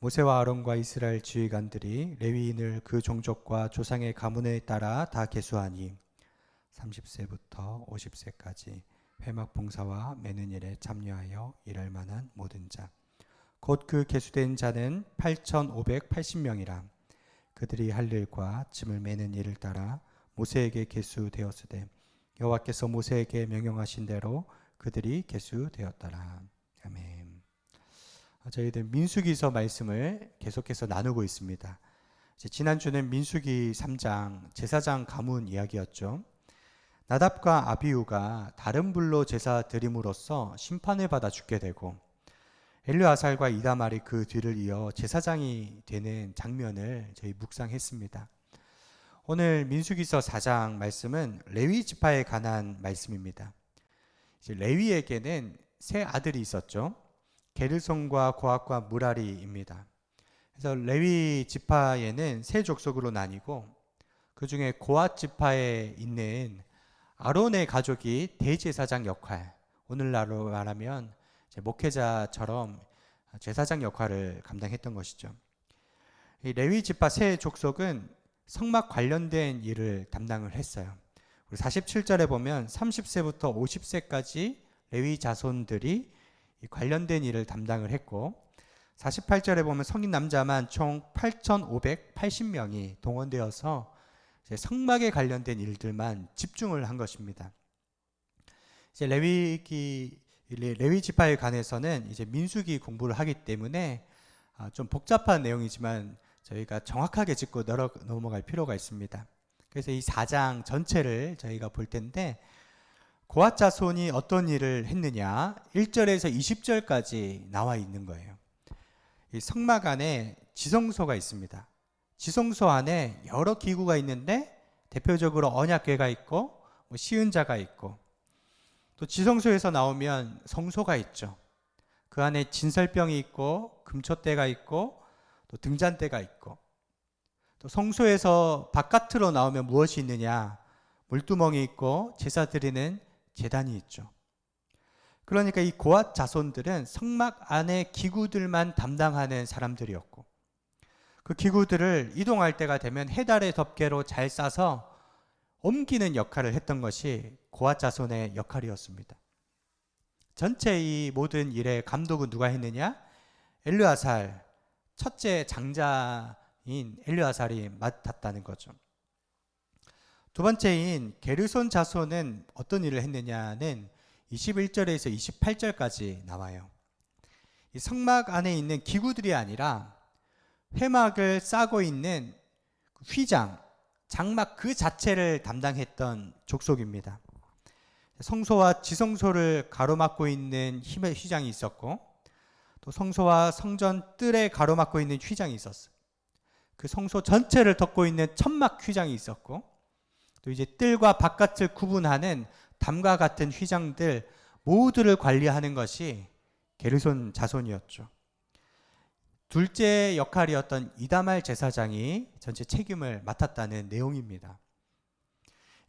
모세와 아론과 이스라엘 지휘관들이 레위인을 그 종족과 조상의 가문에 따라 다 계수하니 30세부터 50세까지 회막 봉사와 매는 일에 참여하여 일할 만한 모든 자 곧 그 계수된 자는 8,580명이라. 그들이 할 일과 짐을 매는 일을 따라 모세에게 계수되었으되 여호와께서 모세에게 명령하신 대로 그들이 계수되었더라. 아멘. 저희들 민수기서 말씀을 계속해서 나누고 있습니다. 지난주는 민수기 3장 제사장 가문 이야기였죠. 나답과 아비후가 다른 불로 제사 드림으로써 심판을 받아 죽게 되고 엘르아살과 이다말이 그 뒤를 이어 제사장이 되는 장면을 저희 묵상했습니다. 오늘 민수기서 4장 말씀은 레위 지파에 관한 말씀입니다. 이제 레위에게는 세 아들이 있었죠. 게르손과 고핫과 무라리입니다. 그래서 레위 지파에는 세 족속으로 나뉘고 그 중에 고핫 지파에 있는 아론의 가족이 대제사장 역할, 오늘날로 말하면 목회자처럼 제사장 역할을 감당했던 것이죠. 이 레위 지파 세 족속은 성막 관련된 일을 담당을 했어요. 47절에 보면 30세부터 50세까지 레위 자손들이 관련된 일을 담당을 했고 48절에 보면 성인 남자만 총 8,580명이 동원되어서 성막에 관련된 일들만 집중을 한 것입니다. 이제 레위 지파에 관해서는 이제 민수기 공부를 하기 때문에 좀 복잡한 내용이지만 저희가 정확하게 짚고 넘어갈 필요가 있습니다. 그래서 이 4장 전체를 저희가 볼 텐데 고핫 자손이 어떤 일을 했느냐 1절에서 20절까지 나와 있는 거예요. 이 성막 안에 지성소가 있습니다. 지성소 안에 여러 기구가 있는데 대표적으로 언약궤가 있고 시은자가 있고 또 지성소에서 나오면 성소가 있죠. 그 안에 진설병이 있고 금촛대가 있고 또 등잔대가 있고 또 성소에서 바깥으로 나오면 무엇이 있느냐 물두멍이 있고 제사 드리는 제단이 있죠. 그러니까 이 고핫 자손들은 성막 안의 기구들만 담당하는 사람들이었고 그 기구들을 이동할 때가 되면 해달의 덮개로 잘 싸서 옮기는 역할을 했던 것이 고핫 자손의 역할이었습니다. 전체 이 모든 일의 감독은 누가 했느냐? 엘르아살, 첫째 장자인 엘르아살이 맡았다는 거죠. 두 번째인 게르손 자손은 어떤 일을 했느냐는 21절에서 28절까지 나와요. 이 성막 안에 있는 기구들이 아니라 회막을 싸고 있는 휘장, 장막 그 자체를 담당했던 족속입니다. 성소와 지성소를 가로막고 있는 휘장이 있었고 또 성소와 성전 뜰에 가로막고 있는 휘장이 있었어요. 그 성소 전체를 덮고 있는 천막 휘장이 있었고 또 이제 뜰과 바깥을 구분하는 담과 같은 휘장들 모두를 관리하는 것이 게르손 자손이었죠. 둘째 역할이었던 이다말 제사장이 전체 책임을 맡았다는 내용입니다.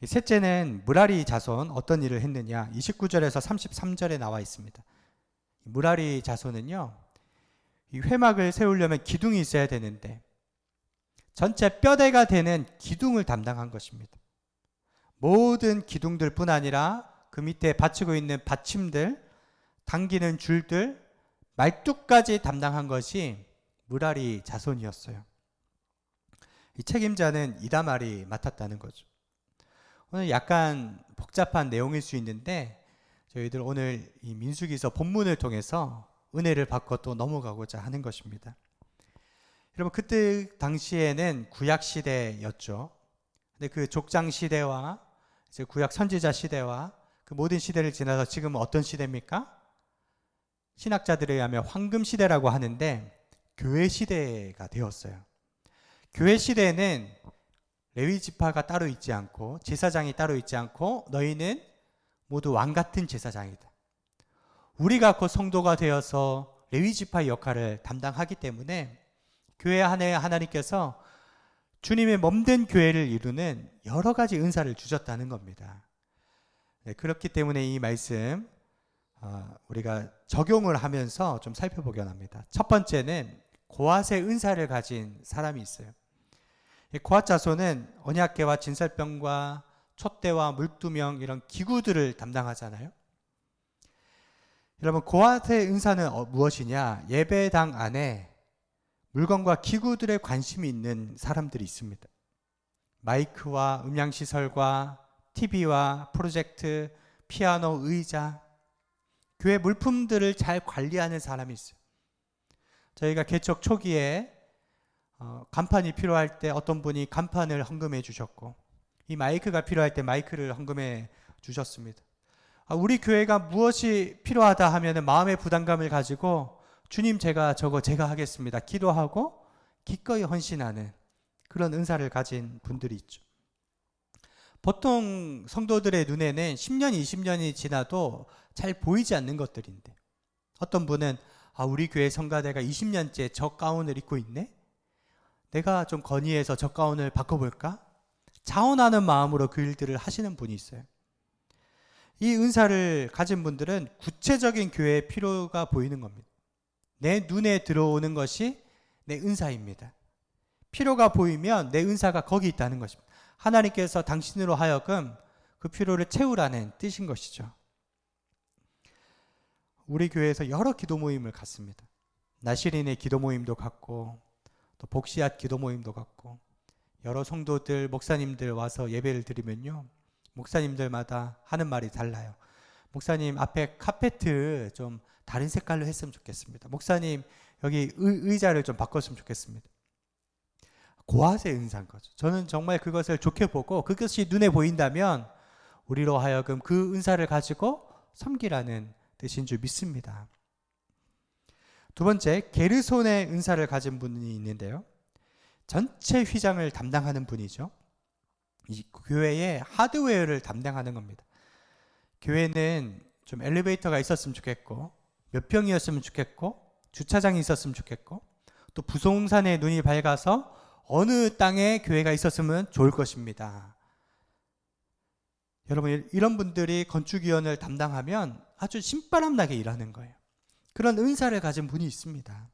셋째는 무라리 자손 어떤 일을 했느냐 29절에서 33절에 나와 있습니다. 무라리 자손은요 이 회막을 세우려면 기둥이 있어야 되는데 전체 뼈대가 되는 기둥을 담당한 것입니다. 모든 기둥들 뿐 아니라 그 밑에 받치고 있는 받침들, 당기는 줄들, 말뚝까지 담당한 것이 무라리 자손이었어요. 이 책임자는 이다말이 맡았다는 거죠. 오늘 약간 복잡한 내용일 수 있는데 저희들 오늘 이 민수기서 본문을 통해서 은혜를 받고 또 넘어가고자 하는 것입니다. 여러분 그때 당시에는 구약 시대였죠. 근데 그 족장 시대와 이제 구약 선지자 시대와 그 모든 시대를 지나서 지금은 어떤 시대입니까? 신학자들에 의하면 황금 시대라고 하는데 교회 시대가 되었어요. 교회 시대에는 레위 지파가 따로 있지 않고 제사장이 따로 있지 않고 너희는 모두 왕 같은 제사장이다. 우리가 곧 성도가 되어서 레위 지파의 역할을 담당하기 때문에 교회 안에 하나님께서 주님의 몸된 교회를 이루는 여러 가지 은사를 주셨다는 겁니다. 네, 그렇기 때문에 이 말씀 우리가 적용을 하면서 좀 살펴보긴 합니다. 첫 번째는 고핫의 은사를 가진 사람이 있어요. 이 고핫 자손은 언약궤와 진설병과 촛대와 물두명 이런 기구들을 담당하잖아요. 여러분, 고핫의 은사는 무엇이냐? 예배당 안에 물건과 기구들에 관심이 있는 사람들이 있습니다. 마이크와 음향시설과 TV와 프로젝트, 피아노, 의자, 교회 물품들을 잘 관리하는 사람이 있어요. 저희가 개척 초기에 간판이 필요할 때 어떤 분이 간판을 헌금해 주셨고, 이 마이크가 필요할 때 마이크를 헌금해 주셨습니다. 우리 교회가 무엇이 필요하다 하면 마음의 부담감을 가지고 주님 제가 하겠습니다. 기도하고 기꺼이 헌신하는 그런 은사를 가진 분들이 있죠. 보통 성도들의 눈에는 10년, 20년이 지나도 잘 보이지 않는 것들인데, 어떤 분은 우리 교회 성가대가 20년째 저 가운을 입고 있네? 내가 좀 건의해서 저 가운을 바꿔볼까? 자원하는 마음으로 그 일들을 하시는 분이 있어요. 이 은사를 가진 분들은 구체적인 교회의 필요가 보이는 겁니다. 내 눈에 들어오는 것이 내 은사입니다. 필요가 보이면 내 은사가 거기 있다는 것입니다. 하나님께서 당신으로 하여금 그 필요를 채우라는 뜻인 것이죠. 우리 교회에서 여러 기도 모임을 갖습니다. 나시린의 기도 모임도 갖고, 또 복시앗 기도 모임도 갖고, 여러 성도들, 목사님들 와서 예배를 드리면요, 목사님들마다 하는 말이 달라요. 목사님 앞에 카페트 좀 다른 색깔로 했으면 좋겠습니다. 목사님 여기 의자를 좀 바꿨으면 좋겠습니다. 고핫의 은사인 거죠. 저는 정말 그것을 좋게 보고 그것이 눈에 보인다면 우리로 하여금 그 은사를 가지고 섬기라는 뜻인 줄 믿습니다. 두 번째, 게르손의 은사를 가진 분이 있는데요, 전체 휘장을 담당하는 분이죠. 이 교회의 하드웨어를 담당하는 겁니다. 교회는 좀 엘리베이터가 있었으면 좋겠고, 몇 평이었으면 좋겠고, 주차장이 있었으면 좋겠고, 또 부동산에 눈이 밝아서 어느 땅에 교회가 있었으면 좋을 것입니다. 여러분, 이런 분들이 건축위원을 담당하면 아주 신바람나게 일하는 거예요. 그런 은사를 가진 분이 있습니다.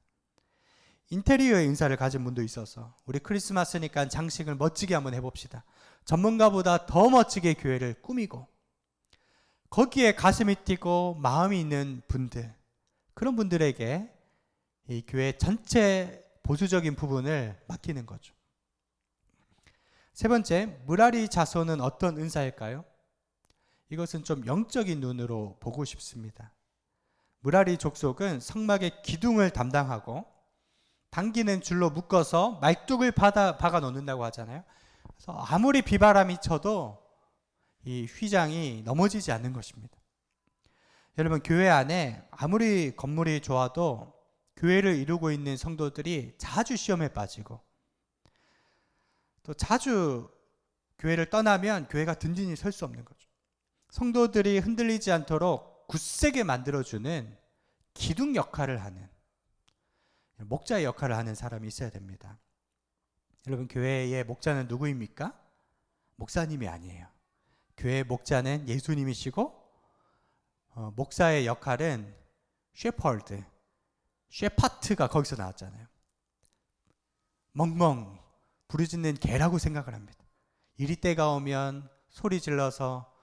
인테리어의 은사를 가진 분도 있어서 우리 크리스마스니까 장식을 멋지게 한번 해봅시다. 전문가보다 더 멋지게 교회를 꾸미고 거기에 가슴이 뛰고 마음이 있는 분들, 그런 분들에게 이 교회 전체 보수적인 부분을 맡기는 거죠. 세 번째, 무라리 자손은 어떤 은사일까요? 이것은 좀 영적인 눈으로 보고 싶습니다. 무라리 족속은 성막의 기둥을 담당하고 당기는 줄로 묶어서 말뚝을 박아 놓는다고 하잖아요. 그래서 아무리 비바람이 쳐도 이 휘장이 넘어지지 않는 것입니다. 여러분, 교회 안에 아무리 건물이 좋아도 교회를 이루고 있는 성도들이 자주 시험에 빠지고, 또 자주 교회를 떠나면 교회가 든든히 설 수 없는 거죠. 성도들이 흔들리지 않도록 굳세게 만들어주는 기둥 역할을 하는, 목자의 역할을 하는 사람이 있어야 됩니다. 여러분, 교회의 목자는 누구입니까? 목사님이 아니에요. 교회의 목자는 예수님이시고, 목사의 역할은 셰퍼드, 셰파트가 거기서 나왔잖아요. 멍멍 부르짖는 개라고 생각을 합니다. 이리 때가 오면 소리 질러서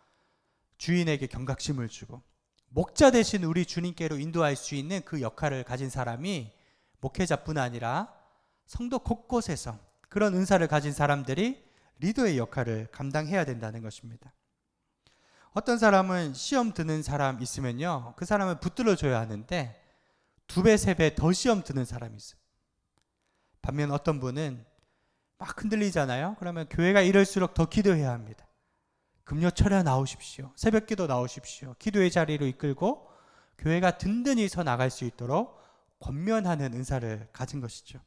주인에게 경각심을 주고, 목자 대신 우리 주님께로 인도할 수 있는 그 역할을 가진 사람이 목회자뿐 아니라 성도 곳곳에서 그런 은사를 가진 사람들이 리더의 역할을 감당해야 된다는 것입니다. 어떤 사람은 시험 드는 사람 있으면요, 그 사람을 붙들어 줘야 하는데 2배, 3배 더 시험 드는 사람이 있어요. 반면 어떤 분은 막 흔들리잖아요. 그러면 교회가 이럴수록 더 기도해야 합니다. 금요 철야 나오십시오. 새벽 기도 나오십시오. 기도의 자리로 이끌고 교회가 든든히 서 나갈 수 있도록 권면하는 은사를 가진 것이죠.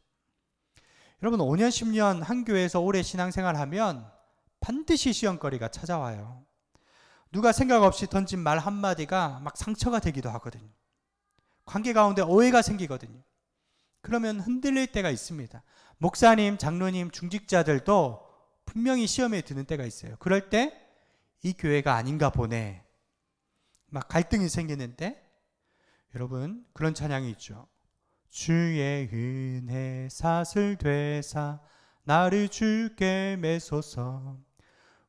여러분, 5년, 10년 한 교회에서 오래 신앙생활하면 반드시 시험거리가 찾아와요. 누가 생각 없이 던진 말 한마디가 막 상처가 되기도 하거든요. 관계 가운데 오해가 생기거든요. 그러면 흔들릴 때가 있습니다. 목사님, 장로님, 중직자들도 분명히 시험에 드는 때가 있어요. 그럴 때 이 교회가 아닌가 보네, 막 갈등이 생기는데, 여러분, 그런 찬양이 있죠. 주의 은혜 사슬 되사 나를 주께 매소서.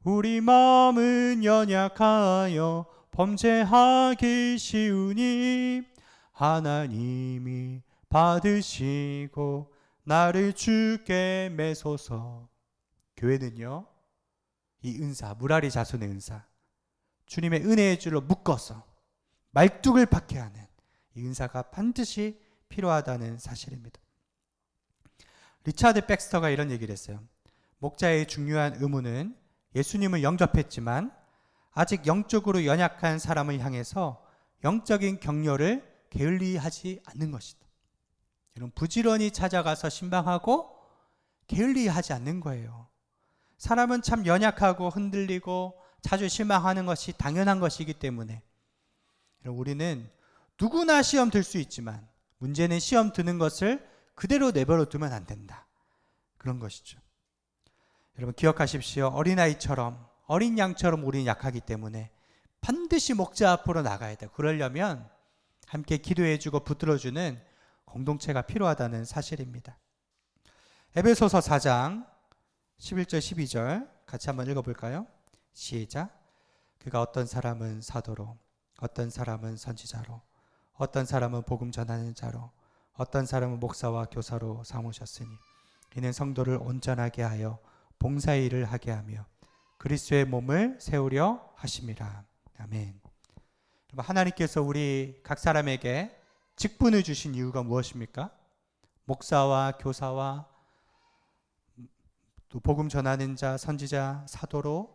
우리 마음은 연약하여 범죄하기 쉬우니 하나님이 받으시고 나를 주께 매소서. 교회는요, 이 은사, 무라리 자손의 은사, 주님의 은혜의 줄로 묶어서 말뚝을 박게 하는 이 은사가 반드시 필요하다는 사실입니다. 리차드 백스터가 이런 얘기를 했어요. 목자의 중요한 의무는 예수님을 영접했지만 아직 영적으로 연약한 사람을 향해서 영적인 격려를 게을리하지 않는 것이다. 여러분, 부지런히 찾아가서 신방하고 게을리하지 않는 거예요. 사람은 참 연약하고 흔들리고 자주 실망하는 것이 당연한 것이기 때문에 우리는 누구나 시험 들 수 있지만 문제는 시험 드는 것을 그대로 내버려 두면 안 된다. 그런 것이죠. 여러분 기억하십시오. 어린아이처럼, 어린 양처럼 우리는 약하기 때문에 반드시 목자 앞으로 나가야 돼요. 그러려면 함께 기도해주고 붙들어주는 공동체가 필요하다는 사실입니다. 에베소서 4장 11절 12절 같이 한번 읽어볼까요? 시작. 그가 어떤 사람은 사도로, 어떤 사람은 선지자로, 어떤 사람은 복음 전하는 자로, 어떤 사람은 목사와 교사로 삼으셨으니 이는 성도를 온전하게 하여 봉사의 일을 하게 하며 그리스도의 몸을 세우려 하심이라. 아멘. 하나님께서 우리 각 사람에게 직분을 주신 이유가 무엇입니까? 목사와 교사와 또 복음 전하는 자, 선지자, 사도로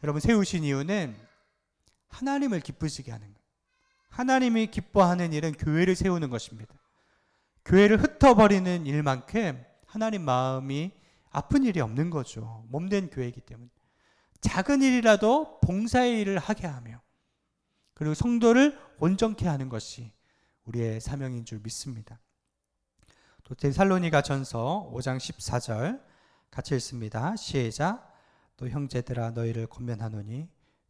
여러분 세우신 이유는 하나님을 기쁘시게 하는 거예요. 하나님이 기뻐하는 일은 교회를 세우는 것입니다. 교회를 흩어버리는 일만큼 하나님 마음이 아픈 일이 없는 거죠. 몸된 교회이기 때문에. 작은 일이라도 봉사의 일을 하게 하며 그리고 성도를 온전케 하는 것이 우리의 사명인 줄 믿습니다. 또 데살로니가 전서 5장 14절 같이 읽습니다. 시작. 또 형제들아 너희를 권면하노니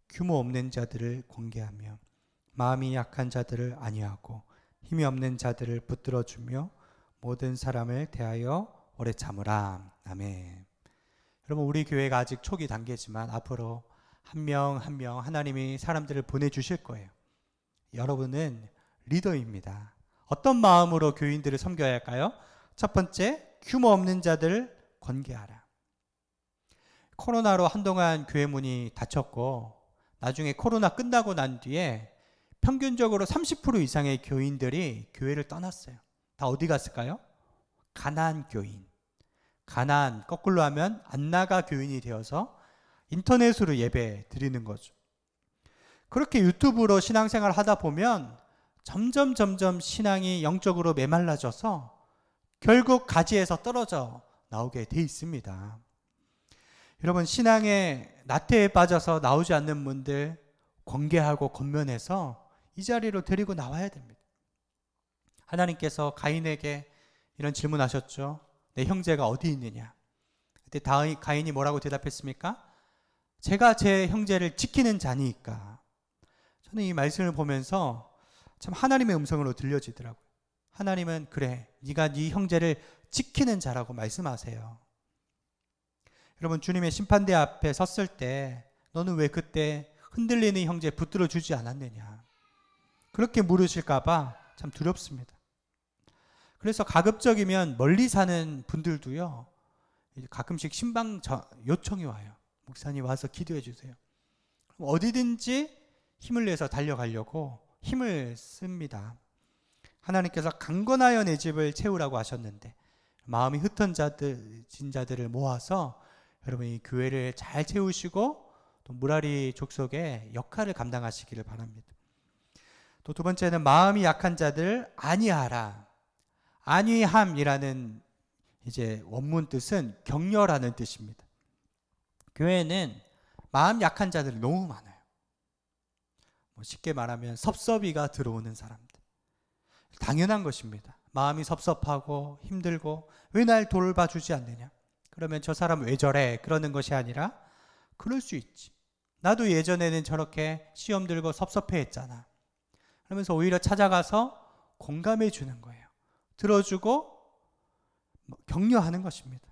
규모 없는 자들을 권계하며 마음이 약한 자들을 안위하고 힘이 없는 자들을 붙들어주며 모든 사람을 대하여 오래 참으라. 아멘. 여러분 우리 교회가 아직 초기 단계지만 앞으로 한 명 한 명 하나님이 사람들을 보내주실 거예요. 여러분은 리더입니다. 어떤 마음으로 교인들을 섬겨야 할까요? 첫 번째, 규모 없는 자들을 권계하라. 코로나로 한동안 교회 문이 닫혔고 나중에 코로나 끝나고 난 뒤에 평균적으로 30% 이상의 교인들이 교회를 떠났어요. 다 어디 갔을까요? 가나안 교인. 가나안, 거꾸로 하면 안 나가 교인이 되어서 인터넷으로 예배 드리는 거죠. 그렇게 유튜브로 신앙생활 하다 보면 점점 신앙이 영적으로 메말라져서 결국 가지에서 떨어져 나오게 돼 있습니다. 여러분 신앙의 나태에 빠져서 나오지 않는 분들 권계하고 권면해서 이 자리로 데리고 나와야 됩니다. 하나님께서 가인에게 이런 질문하셨죠. 내 형제가 어디 있느냐? 그때 가인이 뭐라고 대답했습니까? 제가 제 형제를 지키는 자니까. 저는 이 말씀을 보면서 참 하나님의 음성으로 들려지더라고요. 하나님은 그래, 네가 네 형제를 지키는 자라고 말씀하세요. 여러분 주님의 심판대 앞에 섰을 때 너는 왜 그때 흔들리는 형제 붙들어 주지 않았느냐? 그렇게 물으실까 봐 참 두렵습니다. 그래서 가급적이면 멀리 사는 분들도요, 가끔씩 신방 요청이 와요. 목사님 와서 기도해 주세요. 어디든지 힘을 내서 달려가려고 힘을 씁니다. 하나님께서 강건하여 내 집을 채우라고 하셨는데 마음이 흩어진 자들을 모아서 여러분 이 교회를 잘 채우시고 또 무라리 족속의 역할을 감당하시기를 바랍니다. 또 두 번째는 마음이 약한 자들 안위하라. 안위함이라는 이제 원문 뜻은 격려라는 뜻입니다. 교회에는 마음 약한 자들이 너무 많아요. 쉽게 말하면 섭섭이가 들어오는 사람들. 당연한 것입니다. 마음이 섭섭하고 힘들고 왜 날 돌봐주지 않느냐? 그러면 저 사람 왜 저래? 그러는 것이 아니라 그럴 수 있지. 나도 예전에는 저렇게 시험 들고 섭섭해 했잖아. 그러면서 오히려 찾아가서 공감해 주는 거예요. 들어주고 격려하는 것입니다.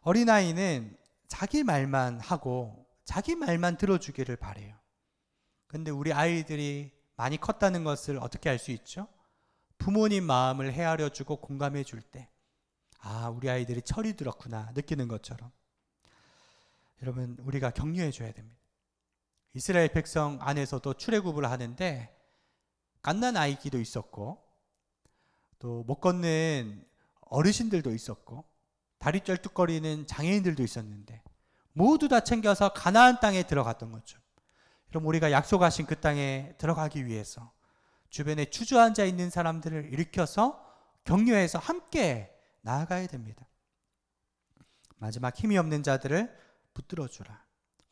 어린아이는 자기 말만 하고 자기 말만 들어주기를 바래요. 근데 우리 아이들이 많이 컸다는 것을 어떻게 알 수 있죠? 부모님 마음을 헤아려 주고 공감해 줄 때, 아, 우리 아이들이 철이 들었구나 느끼는 것처럼 여러분, 우리가 격려해 줘야 됩니다. 이스라엘 백성 안에서도 출애굽을 하는데 갓난 아이기도 있었고 또 못 걷는 어르신들도 있었고 다리 쩔뚝거리는 장애인들도 있었는데 모두 다 챙겨서 가나안 땅에 들어갔던 거죠. 그럼 우리가 약속하신 그 땅에 들어가기 위해서 주변에 주저앉아 있는 사람들을 일으켜서 격려해서 함께 나아가야 됩니다. 마지막 힘이 없는 자들을 붙들어 주라.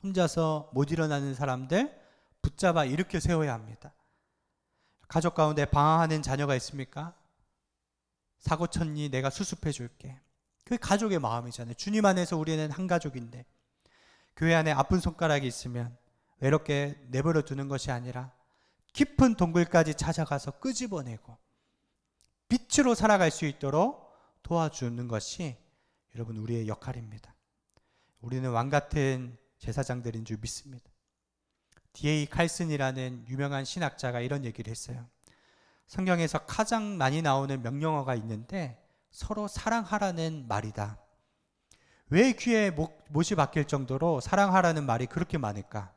혼자서 못 일어나는 사람들 붙잡아 일으켜 세워야 합니다. 가족 가운데 방황하는 자녀가 있습니까? 사고쳤니? 내가 수습해 줄게. 그게 가족의 마음이잖아요. 주님 안에서 우리는 한 가족인데 교회 안에 아픈 손가락이 있으면 외롭게 내버려 두는 것이 아니라 깊은 동굴까지 찾아가서 끄집어내고 빛으로 살아갈 수 있도록 도와주는 것이 여러분 우리의 역할입니다. 우리는 왕같은 제사장들인 줄 믿습니다. D.A. 칼슨이라는 유명한 신학자가 이런 얘기를 했어요. 성경에서 가장 많이 나오는 명령어가 있는데 서로 사랑하라는 말이다. 왜 귀에 못이 박힐 정도로 사랑하라는 말이 그렇게 많을까?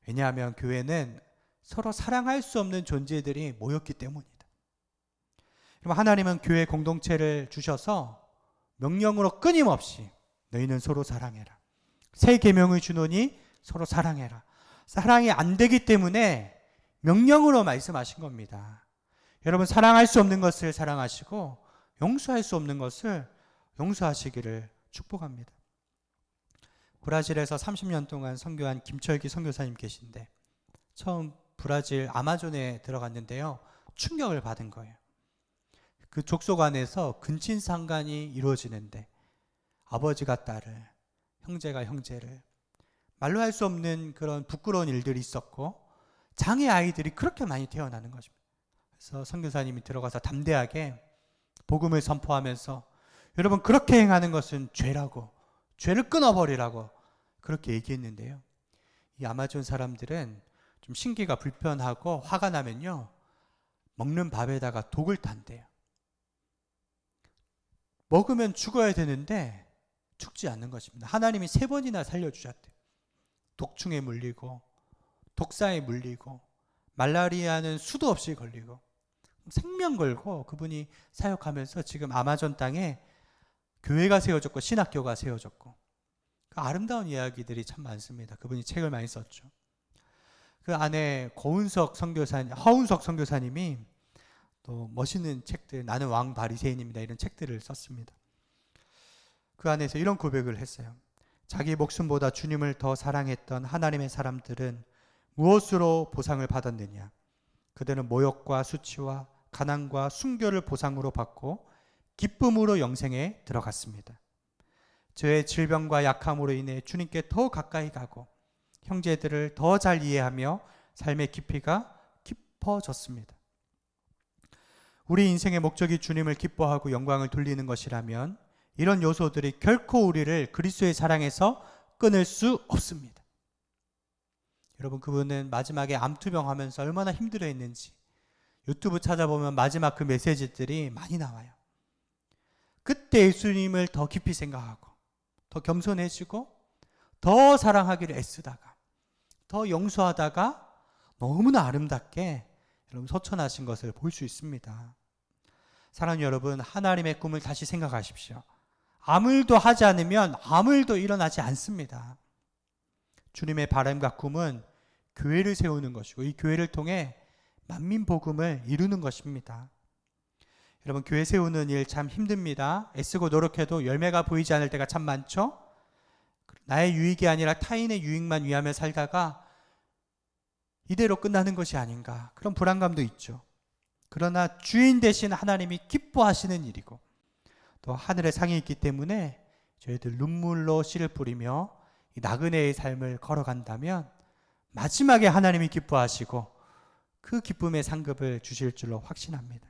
왜냐하면 교회는 서로 사랑할 수 없는 존재들이 모였기 때문이다. 그럼 하나님은 교회 공동체를 주셔서 명령으로 끊임없이 너희는 서로 사랑해라. 새 계명을 주노니 서로 사랑해라. 사랑이 안 되기 때문에 명령으로 말씀하신 겁니다. 여러분, 사랑할 수 없는 것을 사랑하시고 용서할 수 없는 것을 용서하시기를 축복합니다. 브라질에서 30년 동안 선교한 김철기 선교사님 계신데 처음 브라질 아마존에 들어갔는데요. 충격을 받은 거예요. 그 족속 안에서 근친상간이 이루어지는데 아버지가 딸을, 형제가 형제를, 말로 할 수 없는 그런 부끄러운 일들이 있었고 장애 아이들이 그렇게 많이 태어나는 것입니다. 그래서 선교사님이 들어가서 담대하게 복음을 선포하면서 여러분, 그렇게 행하는 것은 죄라고, 죄를 끊어버리라고 그렇게 얘기했는데요. 이 아마존 사람들은 좀 신기가 불편하고 화가 나면요, 먹는 밥에다가 독을 탄대요. 먹으면 죽어야 되는데 죽지 않는 것입니다. 하나님이 3번이나 살려주셨대요. 독충에 물리고 독사에 물리고 말라리아는 수도 없이 걸리고 생명 걸고 그분이 사역하면서 지금 아마존 땅에 교회가 세워졌고 신학교가 세워졌고 그 아름다운 이야기들이 참 많습니다. 그분이 책을 많이 썼죠. 그 안에 허운석 선교사님이 또 멋있는 책들, 나는 왕 바리새인입니다, 이런 책들을 썼습니다. 그 안에서 이런 고백을 했어요. 자기 목숨보다 주님을 더 사랑했던 하나님의 사람들은 무엇으로 보상을 받았느냐? 그들은 모욕과 수치와 가난과 순교를 보상으로 받고 기쁨으로 영생에 들어갔습니다. 저의 질병과 약함으로 인해 주님께 더 가까이 가고 형제들을 더 잘 이해하며 삶의 깊이가 깊어졌습니다. 우리 인생의 목적이 주님을 기뻐하고 영광을 돌리는 것이라면 이런 요소들이 결코 우리를 그리스도의 사랑에서 끊을 수 없습니다. 여러분, 그분은 마지막에 암투병 하면서 얼마나 힘들어했는지 유튜브 찾아보면 마지막 그 메시지들이 많이 나와요. 그때 예수님을 더 깊이 생각하고 더 겸손해지고 더 사랑하기를 애쓰다가 더 용서하다가 너무나 아름답게 여러분 소천하신 것을 볼 수 있습니다. 사랑하는 여러분, 하나님의 꿈을 다시 생각하십시오. 아무 일도 하지 않으면 아무 일도 일어나지 않습니다. 주님의 바람과 꿈은 교회를 세우는 것이고 이 교회를 통해 만민 복음을 이루는 것입니다. 여러분, 교회 세우는 일 참 힘듭니다. 애쓰고 노력해도 열매가 보이지 않을 때가 참 많죠. 나의 유익이 아니라 타인의 유익만 위하며 살다가 이대로 끝나는 것이 아닌가, 그런 불안감도 있죠. 그러나 주인 되신 하나님이 기뻐하시는 일이고 또 하늘의 상이 있기 때문에 저희들 눈물로 씨를 뿌리며 이 나그네의 삶을 걸어간다면 마지막에 하나님이 기뻐하시고 그 기쁨의 상급을 주실 줄로 확신합니다.